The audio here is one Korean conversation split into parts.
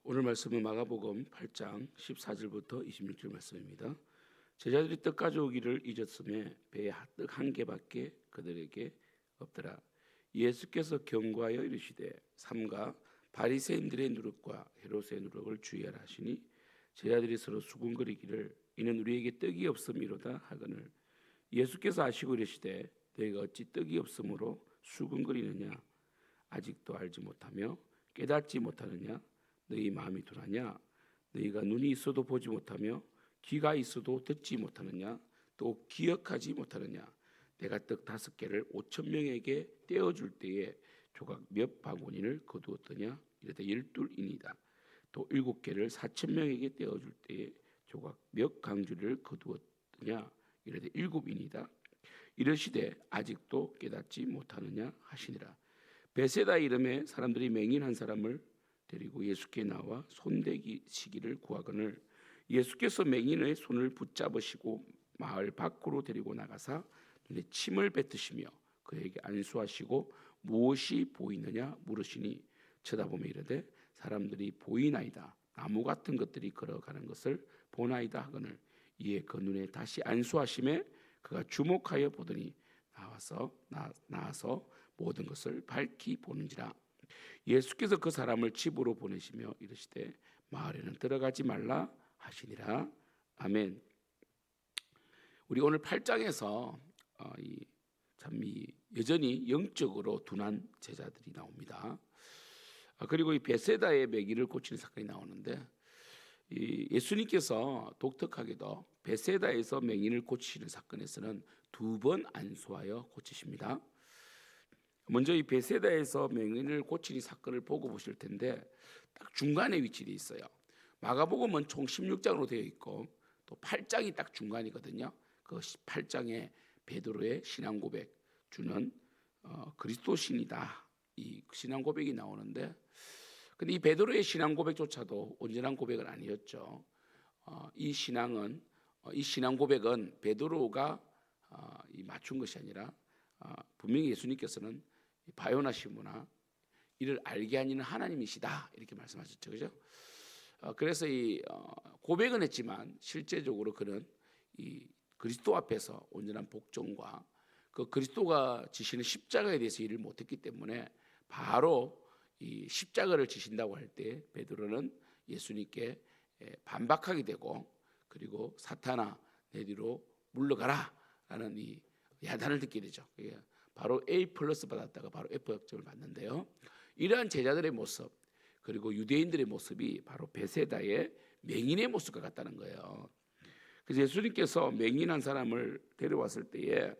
오늘 말씀은 마가복음 8장 14절부터 26절 말씀입니다. 제자들이 떡 가져오기를 잊었음에 배에 떡 한 개밖에 그들에게 없더라. 예수께서 경고하여 이르시되 삼가 바리새인들의 누룩과 헤롯의 누룩을 주의하라 하시니 제자들이 서로 수군거리기를 이는 우리에게 떡이 없음이로다 하거늘 예수께서 아시고 이르시되 너희가 어찌 떡이 없으므로 수군거리느냐 아직도 알지 못하며 깨닫지 못하느냐 너희 마음이 둔하냐 너희가 눈이 있어도 보지 못하며 귀가 있어도 듣지 못하느냐 또 기억하지 못하느냐 내가 떡 5개를 5,000명에게 떼어줄 때에 조각 몇 바구니를 거두었더냐 이르되 12이니이다 또 7개를 4,000명에게 떼어줄 때에 조각 몇 강주리를 거두었더냐 이르되 7이니이다 이르시되 아직도 깨닫지 못하느냐 하시니라. 베세다 이름의 사람들이 맹인 한 사람을 데리고 예수께 나와 손대시기를 구하거늘 예수께서 맹인의 손을 붙잡으시고 마을 밖으로 데리고 나가사 눈에 침을 뱉으시며 그에게 안수하시고 무엇이 보이느냐 물으시니 쳐다보며 이르되 사람들이 보이나이다 나무 같은 것들이 걸어가는 것을 보나이다 하거늘 이에 그 눈에 다시 안수하심에 그가 주목하여 보더니 나와서 모든 것을 밝히 보는지라. 예수께서 그 사람을 집으로 보내시며 이르시되 마을에는 들어가지 말라 하시니라. 아멘. 우리 오늘 8장에서 여전히 영적으로 둔한 제자들이 나옵니다. 그리고 이 베세다의 매기를 고치는 사건이 나오는데 예수님께서 독특하게도 베세다에서 맹인을 고치시는 사건에서는 2번 안수하여 고치십니다. 먼저 이 베세다에서 맹인을 고치는 사건을 보고 보실 텐데 딱 중간에 위치되어 있어요. 마가복음은 총 16장으로 되어 있고 또 8장이 딱 중간이거든요. 그 8장에 베드로의 신앙 고백 주는 그리스도 신이다 이 신앙 고백이 나오는데 근데 이 베드로의 신앙 고백조차도 온전한 고백은 아니었죠. 이 신앙 고백은 베드로가 맞춘 것이 아니라 분명히 예수님께서는 바요나시구나 이를 알게 하시는 하나님이시다 이렇게 말씀하셨죠, 그죠? 그래서 이 고백은 했지만 실제적으로 그는 이 그리스도 앞에서 온전한 복종과 그 그리스도가 지시는 십자가에 대해서 일을 못했기 때문에 바로 이 십자가를 지신다고 할 때 베드로는 예수님께 반박하게 되고 그리고 사탄아 내 뒤로 물러가라라는 이 야단을 듣게 되죠. 바로 A+ 받았다가 바로 F 학점을 받는데요. 이러한 제자들의 모습 그리고 유대인들의 모습이 바로 베세다의 맹인의 모습과 같다는 거예요. 그래서 예수님께서 맹인 한 사람을 데려왔을 때에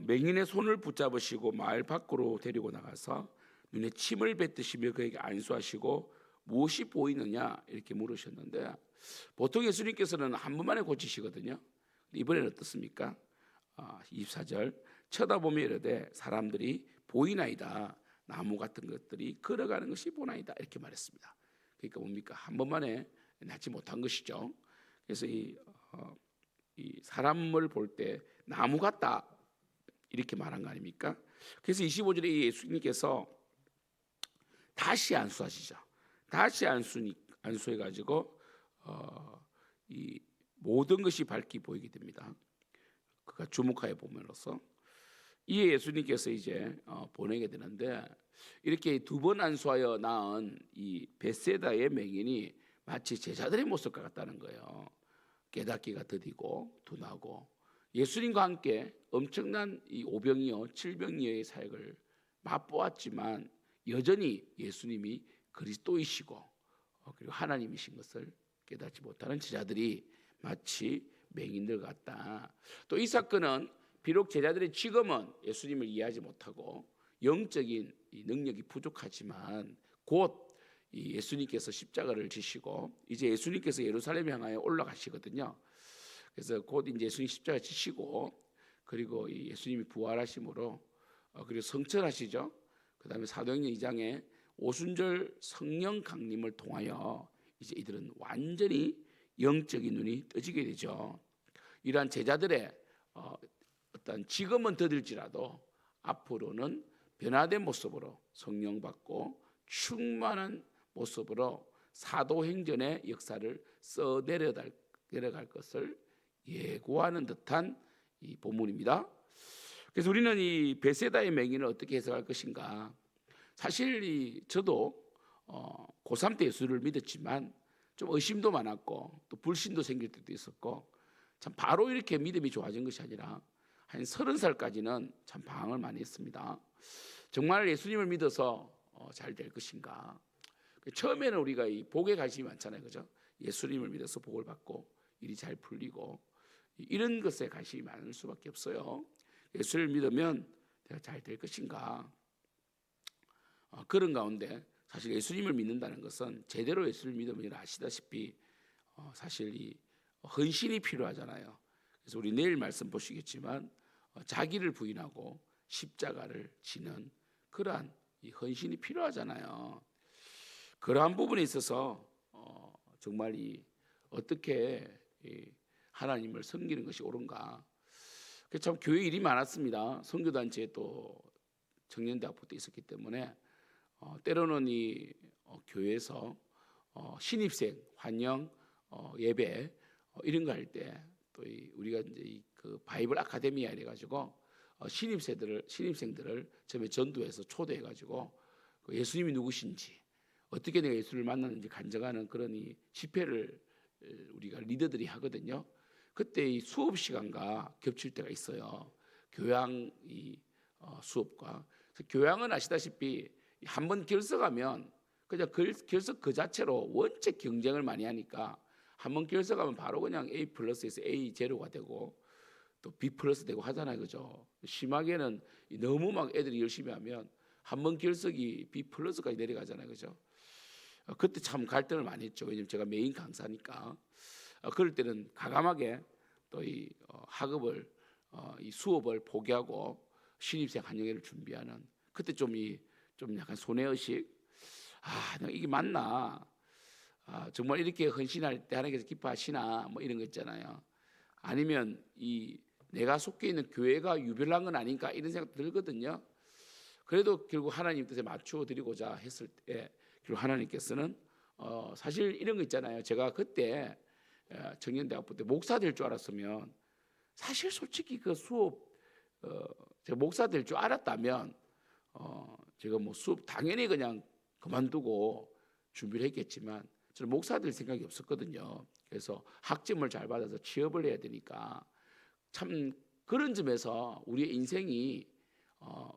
맹인의 손을 붙잡으시고 마을 밖으로 데리고 나가서 눈에 침을 뱉으시며 그에게 안수하시고 무엇이 보이느냐 이렇게 물으셨는데 보통 예수님께서는 한 번만에 고치시거든요. 이번에는 어떻습니까? 24절 쳐다보며 이르되 사람들이 보이나이다 나무 같은 것들이 걸어가는 것이 보나이다 이렇게 말했습니다. 그러니까 뭡니까? 한 번만에 낫지 못한 것이죠. 그래서 이 사람을 볼 때 나무 같다 이렇게 말한 거 아닙니까? 그래서 25절에 예수님께서 다시 안수하시죠. 다시 안수해가지고 이 모든 것이 밝게 보이게 됩니다. 그가 주목하여 보면서 이에 예수님께서 이제 보내게 되는데 이렇게 2번 안수하여 낳은 이 베세다의 맹인이 마치 제자들의 모습과 같다는 거예요. 깨닫기가 더디고 둔하고 예수님과 함께 엄청난 이 오병이어 칠병이어의 사역을 맛보았지만 여전히 예수님이 그리스도이시고 그리고 하나님이신 것을 깨닫지 못하는 제자들이 마치 맹인들 같다. 또 이 사건은 비록 제자들의 지금은 예수님을 이해하지 못하고 영적인 능력이 부족하지만 곧 예수님께서 십자가를 지시고 이제 예수님께서 예루살렘 향하여 올라가시거든요. 그래서 곧 이제 예수님 십자가 지시고 그리고 예수님이 부활하심으로 그리고 성천하시죠. 그다음에 사도행전 2장에 오순절 성령 강림을 통하여 이제 이들은 완전히 영적인 눈이 떠지게 되죠. 이러한 제자들의 어떤 지금은 더딜지라도 앞으로는 변화된 모습으로 성령 받고 충만한 모습으로 사도행전의 역사를 써 내려갈 것을 예고하는 듯한 이 본문입니다. 그래서 우리는 이 베세다의 맹인을 어떻게 해석할 것인가? 사실 저도 고3 때 예수를 믿었지만 좀 의심도 많았고 또 불신도 생길 때도 있었고, 참 바로 이렇게 믿음이 좋아진 것이 아니라 한 30살까지는 참 방황을 많이 했습니다. 정말 예수님을 믿어서 잘 될 것인가? 처음에는 우리가 이 복에 관심이 많잖아요, 그죠? 예수님을 믿어서 복을 받고 일이 잘 풀리고 이런 것에 관심이 많을 수밖에 없어요. 예수를 믿으면 내가 잘 될 것인가? 그런 가운데 사실 예수님을 믿는다는 것은 제대로 예수를 믿으면 아시다시피 사실 이 헌신이 필요하잖아요. 그래서 우리 내일 말씀 보시겠지만 자기를 부인하고 십자가를 지는 그러한 이 헌신이 필요하잖아요. 그러한 부분에 있어서 정말 어떻게 하나님을 섬기는 것이 옳은가? 참 교회 일이 많았습니다. 선교단체에 또 청년대학부터 있었기 때문에 때로는 이 교회에서 신입생 환영 예배 이런 거 할 때 또 우리가 이제 그 바이블 아카데미아 이래 가지고 신입생들을 처음에 전도해서 초대해 가지고 예수님이 누구신지 어떻게 내가 예수를 만났는지 간증하는 그런 이 집회를 우리가 리더들이 하거든요. 그때 이 수업 시간과 겹칠 때가 있어요. 교양 수업과. 그래서 교양은 아시다시피 한번 결석하면 그냥 결석 그 자체로 원체 경쟁을 많이 하니까 한번 결석하면 바로 그냥 A 플러스에서 A 제로가 되고 또 B 플러스 되고 하잖아요, 그죠? 심하게는 너무 막 애들이 열심히 하면 한번 결석이 B 플러스까지 내려가잖아요, 그죠? 그때 참 갈등을 많이 했죠. 왜냐면 제가 메인 강사니까. 그럴 때는 과감하게 또 이 학업을 이 수업을 포기하고 신입생 한영회를 준비하는, 그때 좀 약간 손해의식. 내가 이게 맞나? 정말 이렇게 헌신할 때 하나님께서 기뻐하시나? 뭐 이런 거 있잖아요. 아니면 내가 속해 있는 교회가 유별난 건 아닌가 이런 생각 들거든요. 그래도 결국 하나님 뜻에 맞추어 드리고자 했을 때 결국 하나님께서는 사실 이런 거 있잖아요. 제가 그때 청년대학부 때 목사 될 줄 알았으면 사실 솔직히 그 수업 제가 목사 될 줄 알았다면 제가 뭐 수업 당연히 그냥 그만두고 준비를 했겠지만 저는 목사 될 생각이 없었거든요. 그래서 학점을 잘 받아서 취업을 해야 되니까 참 그런 점에서 우리의 인생이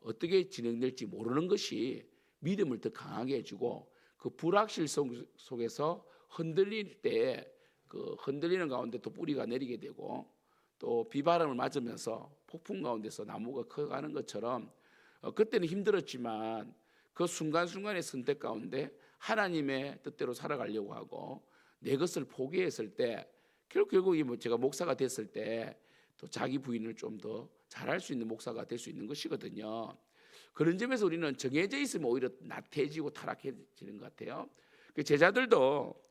어떻게 진행될지 모르는 것이 믿음을 더 강하게 해주고 그 불확실 속에서 흔들릴 때 그 흔들리는 가운데 또 뿌리가 내리게 되고 또 비바람을 맞으면서 폭풍 가운데서 나무가 커가는 것처럼 그때는 힘들었지만 그 순간순간의 선택 가운데 하나님의 뜻대로 살아가려고 하고 내 것을 포기했을 때 결국 제가 목사가 됐을 때 또 자기 부인을 좀 더 잘할 수 있는 목사가 될 수 있는 것이거든요. 그런 점에서 우리는 정해져 있으면 오히려 나태해지고 타락해지는 것 같아요. 제자들도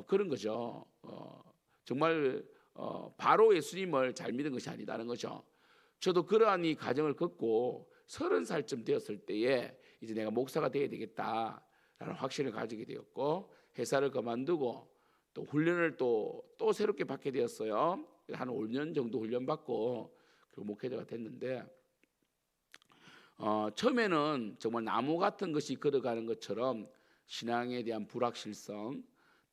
그런 거죠. 정말 바로 예수님을 잘 믿은 것이 아니다는 거죠. 저도 그러한 이 과정을 겪고 30살쯤 되었을 때에 이제 내가 목사가 되어야 되겠다라는 확신을 가지게 되었고 회사를 그만두고 또 훈련을 또 새롭게 받게 되었어요. 한 5년 정도 훈련 받고 그 목회자가 됐는데 처음에는 정말 나무 같은 것이 걸어가는 것처럼 신앙에 대한 불확실성,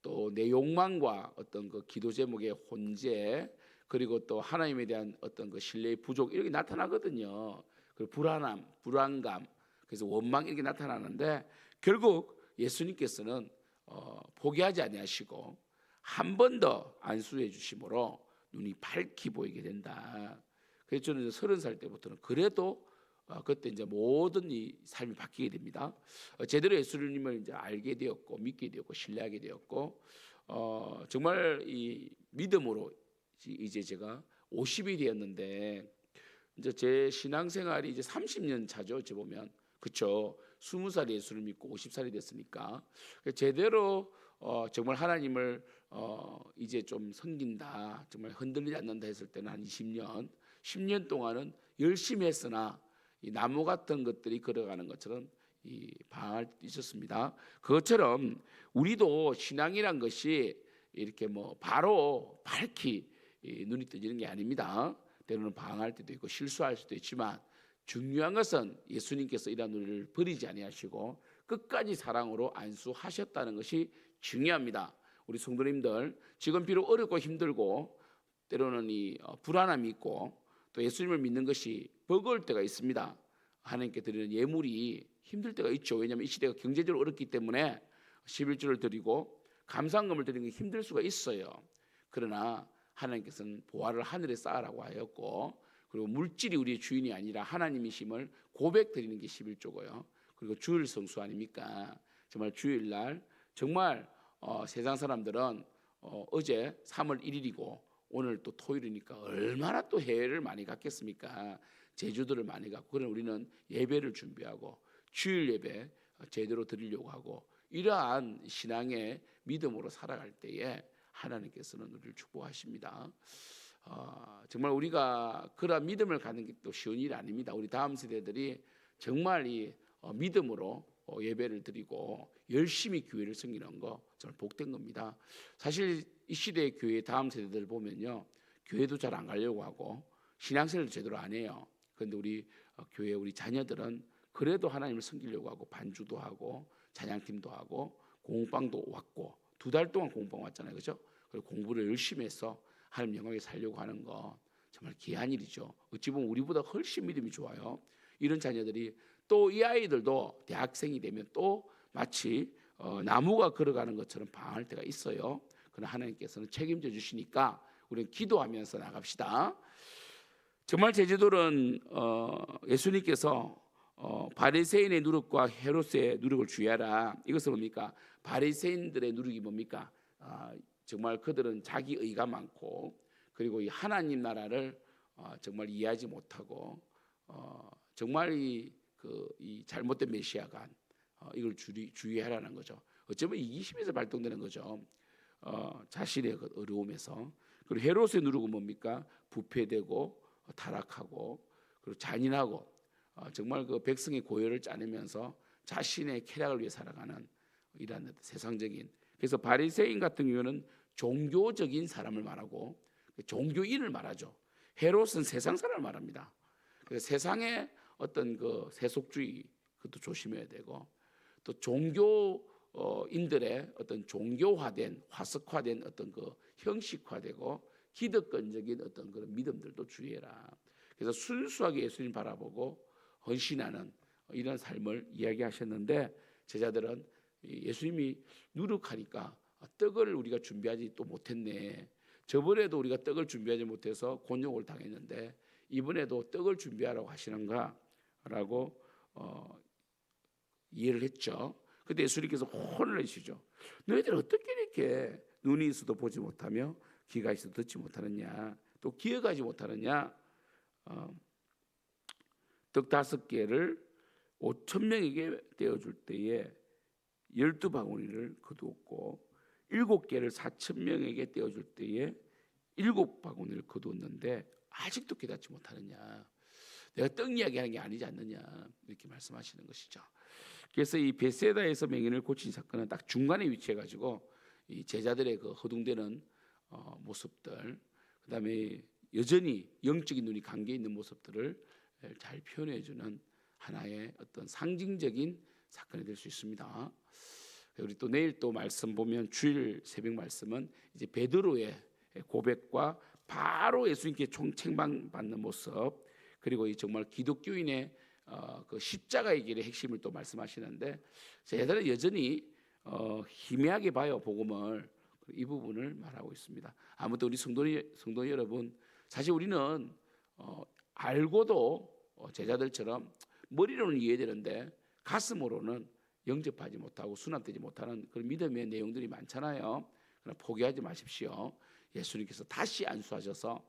또 내 욕망과 어떤 그 기도 제목의 혼재, 그리고 또 하나님에 대한 어떤 그 신뢰의 부족 이렇게 나타나거든요. 그리고 불안함, 불안감, 그래서 원망 이렇게 나타나는데 결국 예수님께서는 포기하지 아니하시고 한 번 더 안수해 주심으로 눈이 밝게 보이게 된다. 그래서 저는 30살 때부터는 그래도 그때 이제 모든 이 삶이 바뀌게 됩니다. 제대로 예수님을 이제 알게 되었고 믿게 되었고 신뢰하게 되었고 정말 이 믿음으로 이제 제가 50이 되었는데 이제 제 신앙생활이 이제 30년 차죠. 어찌 보면 그렇죠. 20살에 예수를 믿고 50살이 됐으니까 제대로 정말 하나님을 이제 좀 섬긴다, 정말 흔들리지 않는다 했을 때는 한 10년 동안은 열심히 했으나 이 나무 같은 것들이 걸어가는 것처럼 방황할 때 있었습니다. 그것처럼 우리도 신앙이란 것이 이렇게 뭐 바로 밝히 눈이 떠지는 게 아닙니다. 때로는 방황할 때도 있고 실수할 수도 있지만 중요한 것은 예수님께서 이러한 우리를 버리지 아니하시고 끝까지 사랑으로 안수하셨다는 것이 중요합니다. 우리 성도님들 지금 비록 어렵고 힘들고 때로는 불안함이 있고 또 예수님을 믿는 것이 버거울 때가 있습니다. 하나님께 드리는 예물이 힘들 때가 있죠. 왜냐하면 이 시대가 경제적으로 어렵기 때문에 11조를 드리고 감사금을 드리는 게 힘들 수가 있어요. 그러나 하나님께서는 보화를 하늘에 쌓으라고 하였고 그리고 물질이 우리의 주인이 아니라 하나님이심을 고백드리는 게 11조고요. 그리고 주일 성수 아닙니까? 정말 주일날 정말 세상 사람들은 어제 3월 1일이고 오늘 또 토요일이니까 얼마나 또 해외를 많이 갔겠습니까? 제주도를 많이 갔고 그런 우리는 예배를 준비하고 주일 예배 제대로 드리려고 하고 이러한 신앙의 믿음으로 살아갈 때에 하나님께서는 우리를 축복하십니다. 정말 우리가 그런 믿음을 갖는 게 또 쉬운 일이 아닙니다. 우리 다음 세대들이 정말 이 믿음으로 예배를 드리고 열심히 교회를 섬기는 거 정말 복된 겁니다. 사실 이 시대의 교회 다음 세대들 보면요, 교회도 잘 안 가려고 하고 신앙생활도 제대로 안 해요. 그런데 우리 교회 우리 자녀들은 그래도 하나님을 섬기려고 하고 반주도 하고 찬양팀도 하고 공방도 왔고 2달 동안 공방 왔잖아요, 그렇죠? 그리고 공부를 열심히 해서 하나님 영광에 살려고 하는 거 정말 귀한 일이죠. 어찌 보면 우리보다 훨씬 믿음이 좋아요. 이런 자녀들이 또 이 아이들도 대학생이 되면 또 마치 나무가 걸어가는 것처럼 방황할 때가 있어요. 그러나 하나님께서는 책임져 주시니까 우리는 기도하면서 나갑시다. 정말 제자들은 예수님께서 바리새인의 누룩과 헤롯의 누룩을 주의하라. 이것은 뭡니까? 바리새인들의 누룩이 뭡니까? 정말 그들은 자기 의가 많고 그리고 이 하나님 나라를 정말 이해하지 못하고 정말 이 잘못된 메시아가 이걸 주의하라는 거죠. 어쩌면 이기심에서 발동되는 거죠. 자신의 그 어려움에서. 그리고 헤롯의 누룩은 뭡니까? 부패되고 타락하고 그리고 잔인하고 정말 그 백성의 고열을 짜내면서 자신의 쾌락을 위해 살아가는 이러한 세상적인. 그래서 바리새인 같은 경우는 종교적인 사람을 말하고 종교인을 말하죠. 헤롯은 세상 사람을 말합니다. 그래서 세상의 어떤 그 세속주의 그것도 조심해야 되고 또 종교인들의 어떤 종교화된 화석화된 어떤 그 형식화되고 기득권적인 어떤 그런 믿음들도 주의해라. 그래서 순수하게 예수님 바라보고 헌신하는 이런 삶을 이야기하셨는데 제자들은 예수님이 누룩하니까 떡을 우리가 준비하지 또 못했네. 저번에도 우리가 떡을 준비하지 못해서 곤욕을 당했는데 이번에도 떡을 준비하라고 하시는가라고 이해를 했죠. 그때 예수님께서 혼을 내시죠. 너희들 어떻게 이렇게 눈이 있어도 보지 못하며 귀가 있어도 듣지 못하느냐, 또 기억하지 못하느냐. 떡 5개를 5,000명에게 떼어줄 때에 12바구니를 거두었고 7개를 4,000명에게 떼어줄 때에 7바구니를 거두었는데 아직도 깨닫지 못하느냐. 내가 떡 이야기하는 게 아니지 않느냐 이렇게 말씀하시는 것이죠. 그래서 이 베세다에서 맹인을 고친 사건은 딱 중간에 위치해가지고 이 제자들의 그 허둥대는 모습들, 그다음에 여전히 영적인 눈이 감겨 있는 모습들을 잘 표현해주는 하나의 어떤 상징적인 사건이 될 수 있습니다. 우리 또 내일 또 말씀 보면 주일 새벽 말씀은 이제 베드로의 고백과 바로 예수님께 총책망받는 모습, 그리고 이 정말 기독교인의 그 십자가의 길의 핵심을 또 말씀하시는데 제자들은 여전히 희미하게 봐요 복음을. 이 부분을 말하고 있습니다. 아무튼 우리 성도 여러분, 사실 우리는 알고도 제자들처럼 머리로는 이해되는데 가슴으로는 영접하지 못하고 수납되지 못하는 그런 믿음의 내용들이 많잖아요. 그러나 포기하지 마십시오. 예수님께서 다시 안수하셔서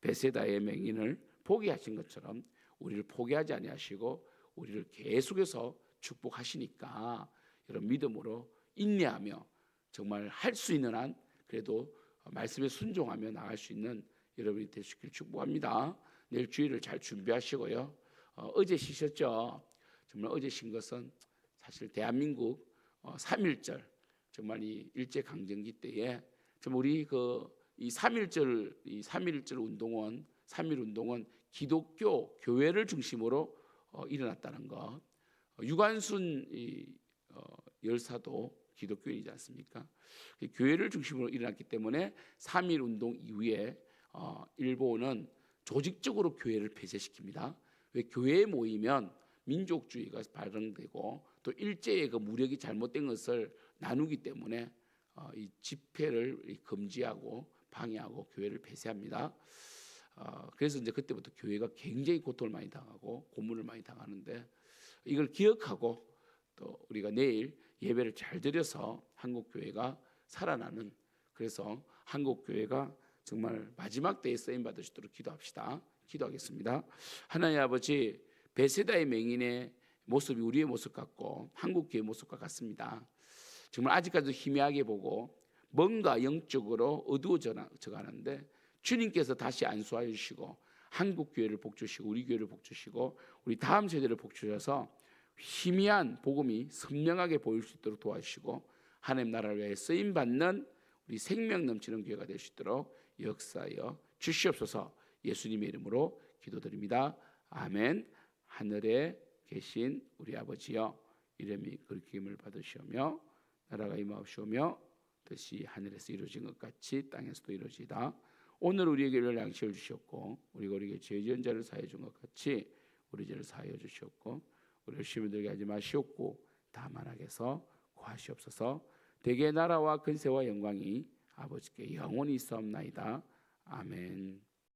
베세다의 맹인을 포기하신 것처럼 우리를 포기하지 아니하시고 우리를 계속해서 축복하시니까 여러분 믿음으로 인내하며 정말 할 수 있는 한 그래도 말씀에 순종하며 나갈 수 있는 여러분이 되시길 축복합니다. 내일 주일을 잘 준비하시고요. 어제 쉬셨죠? 정말 어제 쉰 것은 사실 대한민국 3.1절 정말 이 일제 강점기 때에 좀 우리 이 3.1절 운동은 3.1 운동은 기독교 교회를 중심으로 일어났다는 것. 유관순 열사도 기독교인이지 않습니까? 교회를 중심으로 일어났기 때문에 3.1 운동 이후에 일본은 조직적으로 교회를 폐쇄시킵니다. 왜 교회에 모이면 민족주의가 발현되고 또 일제의 그 무력이 잘못된 것을 나누기 때문에 이 집회를 금지하고 방해하고 교회를 폐쇄합니다. 그래서 이제 그때부터 교회가 굉장히 고통을 많이 당하고 고문을 많이 당하는데 이걸 기억하고 또 우리가 내일 예배를 잘 드려서 한국 교회가 살아나는 그래서 한국 교회가 정말 마지막 때에 쓰임 받을 수 있도록 기도합시다. 기도하겠습니다. 하나님 아버지 베세다의 맹인의 모습이 우리의 모습 같고 한국 교회의 모습과 같습니다. 정말 아직까지도 희미하게 보고 뭔가 영적으로 어두워져 가는데 주님께서 다시 안수하여 주시고 한국 교회를 복주시고 우리 교회를 복주시고 우리 다음 세대를 복주셔서 희미한 복음이 선명하게 보일 수 있도록 도와주시고 하나님 나라를 위해 쓰임 받는 우리 생명 넘치는 교회가 될 수 있도록 역사하여 주시옵소서. 예수님의 이름으로 기도드립니다. 아멘. 하늘에 계신 우리 아버지여 이름이 그렇게 힘을 받으시오며 나라가 임하옵시오며 뜻이 하늘에서 이루어진 것 같이 땅에서도 이루어지이다. 오늘 우리에게 양식을 주셨고 우리가 우리에게 죄 지은 자를 사하여 준 것 같이 우리 죄를 사하여 주셨고 우리를 시험에 들게 하지 마시옵고 다만 악에서 구하시옵소서. 대개 나라와 근세와 영광이 아버지께 영원히 있사옵나이다. 아멘.